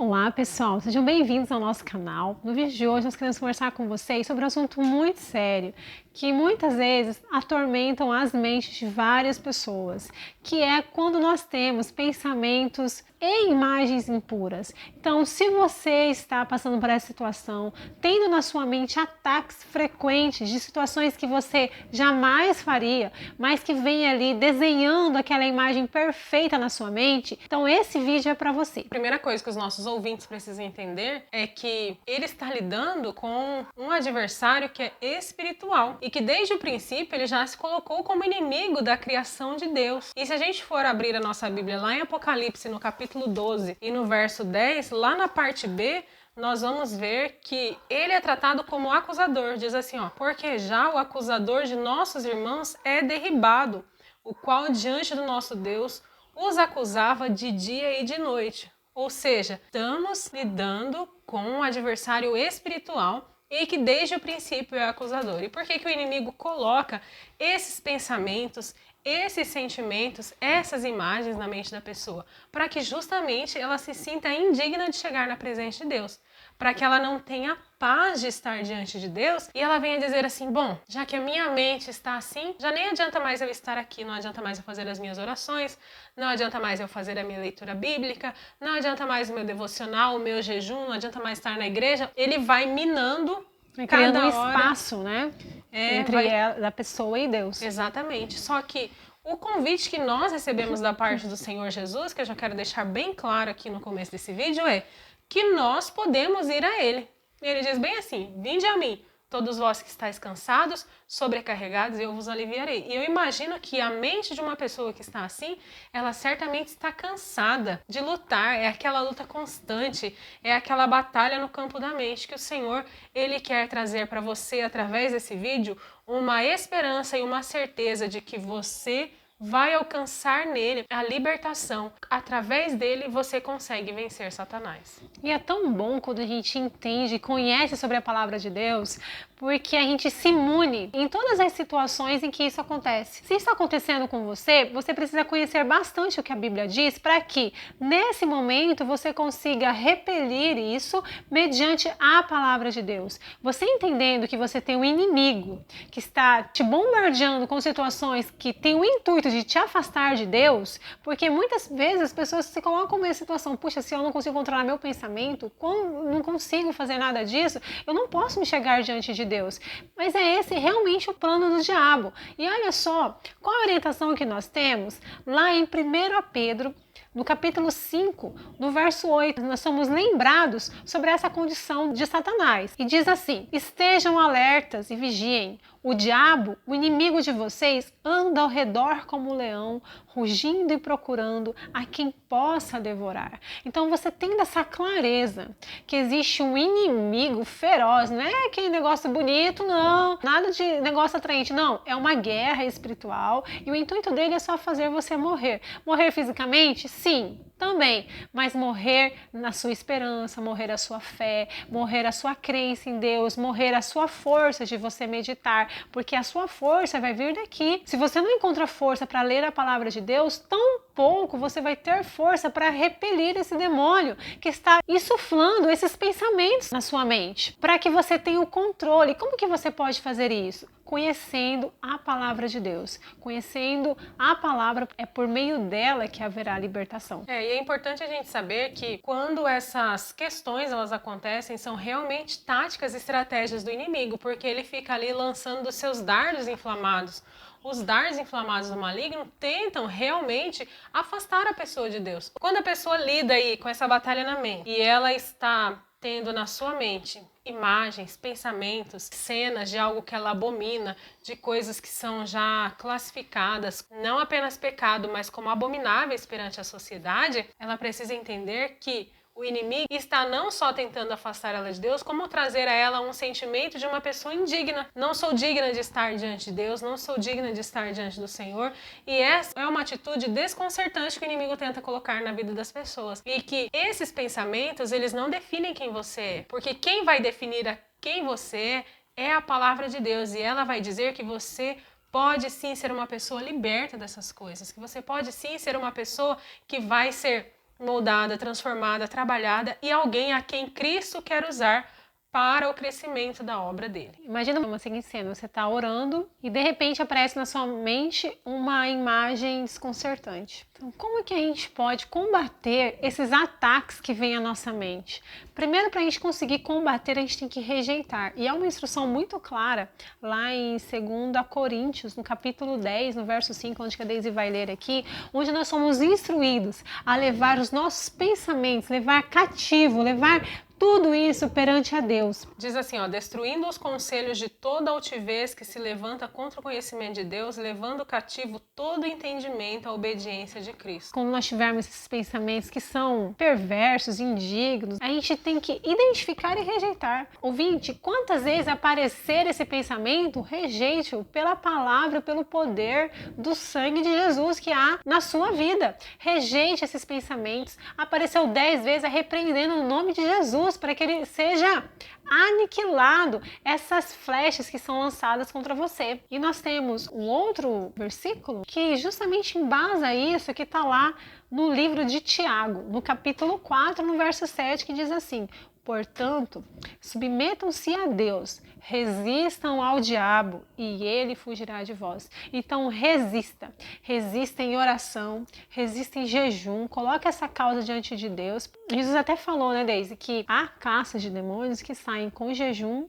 Olá pessoal, sejam bem-vindos ao nosso canal. No vídeo de hoje nós queremos conversar com vocês sobre um assunto muito sério que muitas vezes atormentam as mentes de várias pessoas, que é quando nós temos pensamentos e imagens impuras. Então, se você está passando por essa situação, tendo na sua mente ataques frequentes de situações que você jamais faria, mas que vem ali desenhando aquela imagem perfeita na sua mente, então esse vídeo é para você. A primeira coisa que os nossos ouvintes precisam entender é que ele está lidando com um adversário que é espiritual e que desde o princípio ele já se colocou como inimigo da criação de Deus. E se a gente for abrir a nossa Bíblia lá em Apocalipse, no capítulo 12 e no verso 10, lá na parte B, nós vamos ver que ele é tratado como acusador. Diz assim, porque já o acusador de nossos irmãos é derribado, o qual diante do nosso Deus os acusava de dia e de noite. Ou seja, estamos lidando com um adversário espiritual e que desde o princípio é acusador. E por que o inimigo coloca esses pensamentos, esses sentimentos, essas imagens na mente da pessoa? Para que justamente ela se sinta indigna de chegar na presença de Deus. Para que ela não tenha paz de estar diante de Deus e ela venha dizer assim, bom, já que a minha mente está assim, já nem adianta mais eu estar aqui, não adianta mais eu fazer as minhas orações, não adianta mais eu fazer a minha leitura bíblica, não adianta mais o meu devocional, o meu jejum, não adianta mais estar na igreja. Ele vai minando, criando um espaço, né? Entre a pessoa e Deus. Exatamente. Só que o convite que nós recebemos da parte do Senhor Jesus, que eu já quero deixar bem claro aqui no começo desse vídeo, é que nós podemos ir a Ele. Ele diz bem assim, vinde a mim, todos vós que estáis cansados, sobrecarregados, eu vos aliviarei. E eu imagino que a mente de uma pessoa que está assim, ela certamente está cansada de lutar, é aquela luta constante, é aquela batalha no campo da mente que o Senhor, Ele quer trazer para você, através desse vídeo, uma esperança e uma certeza de que você vai alcançar nele a libertação. Através dele você consegue vencer Satanás. E é tão bom quando a gente entende, conhece sobre a palavra de Deus, porque a gente se imune em todas as situações em que isso acontece. Se isso está acontecendo com você, você precisa conhecer bastante o que a Bíblia diz para que, nesse momento, você consiga repelir isso mediante a palavra de Deus. Você entendendo que você tem um inimigo que está te bombardeando com situações que tem o intuito de te afastar de Deus, porque muitas vezes as pessoas se colocam nessa situação, puxa, se eu não consigo controlar meu pensamento, como não consigo fazer nada disso, eu não posso me chegar diante de Deus. Mas é esse realmente o plano do diabo. E olha só, qual a orientação que nós temos lá em 1 Pedro, no capítulo 5, no verso 8, nós somos lembrados sobre essa condição de Satanás. E diz assim, estejam alertas e vigiem. O diabo, o inimigo de vocês, anda ao redor como um leão, rugindo e procurando a quem possa devorar. Então você tem essa clareza que existe um inimigo feroz, não é aquele negócio bonito, não, nada de negócio atraente, não, é uma guerra espiritual e o intuito dele é só fazer você morrer. Morrer fisicamente? Sim, também, mas morrer na sua esperança, morrer a sua fé, morrer a sua crença em Deus, morrer a sua força de você meditar, porque a sua força vai vir daqui. Se você não encontra força para ler a palavra de Deus, tão pouco você vai ter força para repelir esse demônio que está insuflando esses pensamentos na sua mente, para que você tenha o controle. Como que você pode fazer isso? Conhecendo a palavra de Deus. Conhecendo a palavra, é por meio dela que haverá libertação. E é importante a gente saber que quando essas questões elas acontecem, são realmente táticas e estratégias do inimigo, porque ele fica ali lançando os seus dardos inflamados. Os dardos inflamados do maligno tentam realmente afastar a pessoa de Deus. Quando a pessoa lida aí com essa batalha na mente e ela está tendo na sua mente imagens, pensamentos, cenas de algo que ela abomina, de coisas que são já classificadas, não apenas pecado, mas como abomináveis perante a sociedade, ela precisa entender que o inimigo está não só tentando afastar ela de Deus, como trazer a ela um sentimento de uma pessoa indigna. Não sou digna de estar diante de Deus, não sou digna de estar diante do Senhor. E essa é uma atitude desconcertante que o inimigo tenta colocar na vida das pessoas. E que esses pensamentos, eles não definem quem você é. Porque quem vai definir quem você é a palavra de Deus. E ela vai dizer que você pode sim ser uma pessoa liberta dessas coisas. Que você pode sim ser uma pessoa que vai ser moldada, transformada, trabalhada e alguém a quem Cristo quer usar para o crescimento da obra dele. Imagina uma seguinte cena, você está orando e de repente aparece na sua mente uma imagem desconcertante. Então, como que a gente pode combater esses ataques que vêm à nossa mente? Primeiro, para a gente conseguir combater, a gente tem que rejeitar. E há uma instrução muito clara lá em 2 Coríntios, no capítulo 10, no verso 5, onde a Deise vai ler aqui, onde nós somos instruídos a levar os nossos pensamentos, levar cativo, levar tudo isso perante a Deus. Diz assim, destruindo os conselhos de toda altivez que se levanta contra o conhecimento de Deus, levando cativo todo entendimento à obediência de Cristo. Quando nós tivermos esses pensamentos que são perversos, indignos, a gente tem que identificar e rejeitar. Ouvinte, quantas vezes aparecer esse pensamento, rejeite-o pela palavra, pelo poder do sangue de Jesus que há na sua vida. Rejeite esses pensamentos. Apareceu 10 vezes, repreendendo no nome de Jesus, para que ele seja aniquilado, essas flechas que são lançadas contra você. E nós temos um outro versículo que justamente embasa isso, que está lá no livro de Tiago, no capítulo 4, no verso 7, que diz assim: portanto, submetam-se a Deus, resistam ao diabo e ele fugirá de vós. Então resista em oração, resista em jejum, coloque essa causa diante de Deus. Jesus até falou, né, Deise, que há caças de demônios que saem com jejum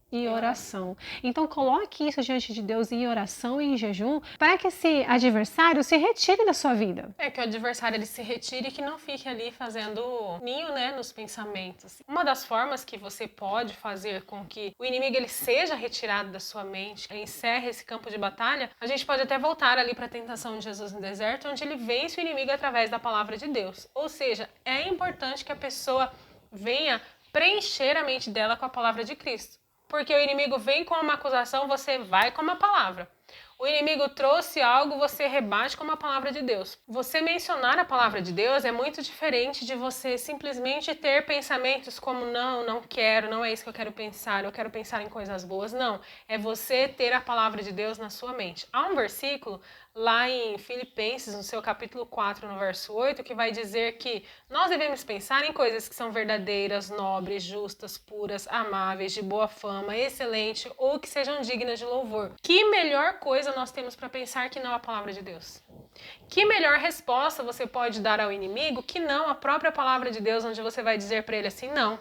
e oração. Então coloque isso diante de Deus em oração e em jejum para que esse adversário se retire da sua vida. Que o adversário ele se retire e que não fique ali fazendo ninho, né, nos pensamentos. Uma das formas que você pode fazer com que o inimigo ele seja retirado da sua mente, encerre esse campo de batalha, a gente pode até voltar ali para a tentação de Jesus no deserto, onde ele vence o inimigo através da palavra de Deus. Ou seja, é importante que a pessoa venha preencher a mente dela com a palavra de Cristo. Porque o inimigo vem com uma acusação, você vai com uma palavra. O inimigo trouxe algo, você rebate com uma palavra de Deus. Você mencionar a palavra de Deus é muito diferente de você simplesmente ter pensamentos como não quero, não é isso que eu quero pensar em coisas boas. Não, é você ter a palavra de Deus na sua mente. Há um versículo lá em Filipenses, no seu capítulo 4, no verso 8, que vai dizer que nós devemos pensar em coisas que são verdadeiras, nobres, justas, puras, amáveis, de boa fama, excelente ou que sejam dignas de louvor. Que melhor coisa nós temos para pensar que não a palavra de Deus? Que melhor resposta você pode dar ao inimigo que não a própria palavra de Deus, onde você vai dizer para ele assim, não,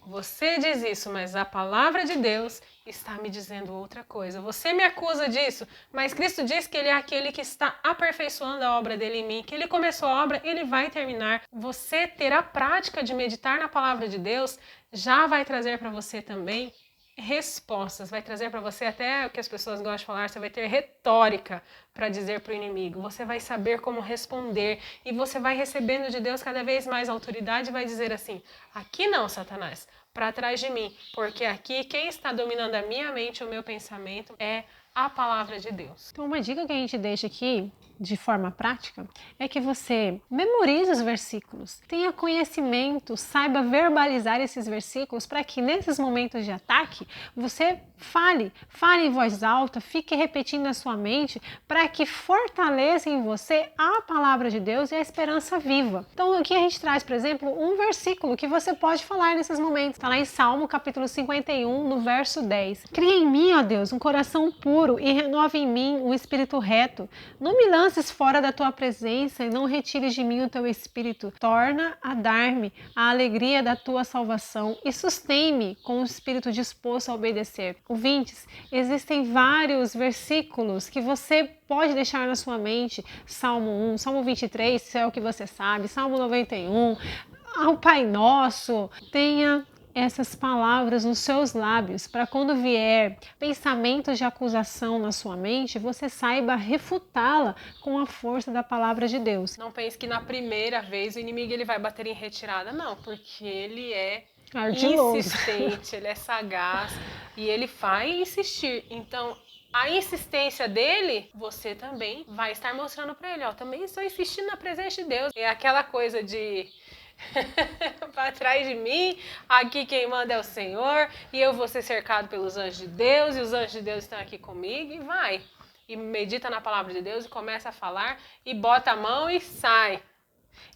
você diz isso, mas a palavra de Deus está me dizendo outra coisa. Você me acusa disso, mas Cristo diz que ele é aquele que está aperfeiçoando a obra dele em mim, que ele começou a obra, ele vai terminar. Você ter a prática de meditar na palavra de Deus já vai trazer para você também respostas, vai trazer para você até o que as pessoas gostam de falar, você vai ter retórica para dizer para o inimigo, você vai saber como responder e você vai recebendo de Deus cada vez mais autoridade e vai dizer assim, aqui não, Satanás, para trás de mim, porque aqui quem está dominando a minha mente, o meu pensamento é a palavra de Deus. Então uma dica que a gente deixa aqui de forma prática é que você memorize os versículos, tenha conhecimento, saiba verbalizar esses versículos para que nesses momentos de ataque você fale em voz alta, fique repetindo na sua mente para que fortaleça em você a palavra de Deus e a esperança viva. Então aqui a gente traz, por exemplo, um versículo que você pode falar nesses momentos. Está lá em Salmo capítulo 51, no verso 10. Cria em mim, ó Deus, um coração puro e renova em mim um espírito reto. Não me lances fora da tua presença e não retires de mim o teu espírito. Torna a dar-me a alegria da tua salvação e sustém-me com o espírito disposto a obedecer. Ouvintes, existem vários versículos que você pode deixar na sua mente. Salmo 1, Salmo 23, se é o que você sabe, Salmo 91, ao Pai Nosso. Tenha essas palavras nos seus lábios, para quando vier pensamentos de acusação na sua mente, você saiba refutá-la com a força da palavra de Deus. Não pense que na primeira vez o inimigo ele vai bater em retirada, não, porque ele é insistente, ele é sagaz e ele vai insistir. Então, a insistência dele, você também vai estar mostrando para ele, também estou insistindo na presença de Deus. É aquela coisa de para trás de mim, aqui quem manda é o Senhor, e eu vou ser cercado pelos anjos de Deus, e os anjos de Deus estão aqui comigo, e vai. E medita na palavra de Deus, e começa a falar, e bota a mão e sai.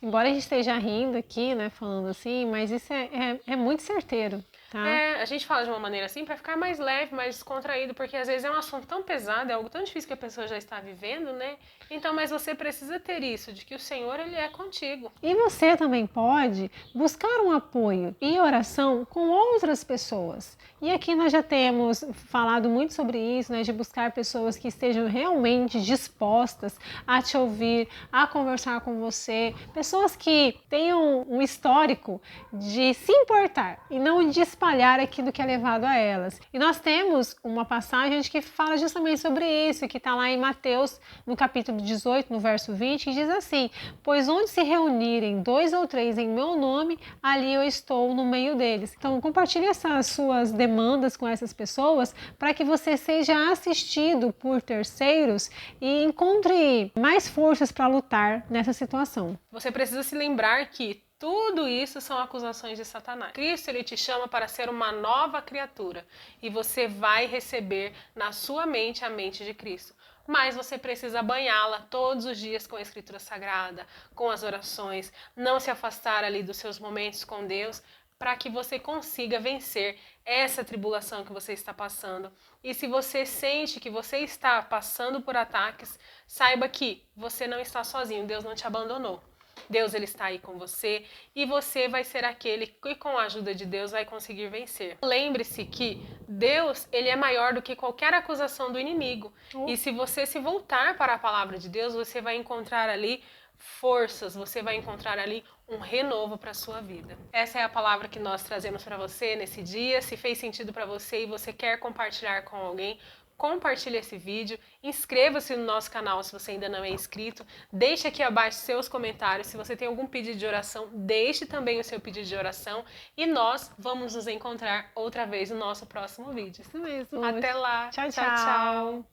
Embora a gente esteja rindo aqui, né, falando assim, mas isso é muito certeiro, tá? A gente fala de uma maneira assim para ficar mais leve, mais descontraído, porque às vezes é um assunto tão pesado, é algo tão difícil que a pessoa já está vivendo, né? Então, mas você precisa ter isso, de que o Senhor, Ele é contigo. E você também pode buscar um apoio e oração com outras pessoas. E aqui nós já temos falado muito sobre isso, né, de buscar pessoas que estejam realmente dispostas a te ouvir, a conversar com você, pessoas que tenham um histórico de se importar e não de espalhar aquilo que é levado a elas. E nós temos uma passagem que fala justamente sobre isso, que está lá em Mateus, no capítulo 18, no verso 20, que diz assim: pois onde se reunirem 2 ou 3 em meu nome, ali eu estou no meio deles. Então compartilhe essas suas demandas com essas pessoas para que você seja assistido por terceiros e encontre mais forças para lutar nessa situação. Você precisa se lembrar que tudo isso são acusações de Satanás. Cristo, Ele te chama para ser uma nova criatura e você vai receber na sua mente a mente de Cristo. Mas você precisa banhá-la todos os dias com a Escritura Sagrada, com as orações, não se afastar ali dos seus momentos com Deus, para que você consiga vencer essa tribulação que você está passando. E se você sente que você está passando por ataques, saiba que você não está sozinho, Deus não te abandonou. Deus, Ele está aí com você e você vai ser aquele que com a ajuda de Deus vai conseguir vencer. Lembre-se que Deus, Ele é maior do que qualquer acusação do inimigo. E se você se voltar para a palavra de Deus, você vai encontrar ali forças, você vai encontrar ali um renovo para a sua vida. Essa é a palavra que nós trazemos para você nesse dia. Se fez sentido para você e você quer compartilhar com alguém, compartilhe esse vídeo, inscreva-se no nosso canal se você ainda não é inscrito, deixe aqui abaixo seus comentários, se você tem algum pedido de oração, deixe também o seu pedido de oração e nós vamos nos encontrar outra vez no nosso próximo vídeo. Isso mesmo. Até lá. Tchau, tchau.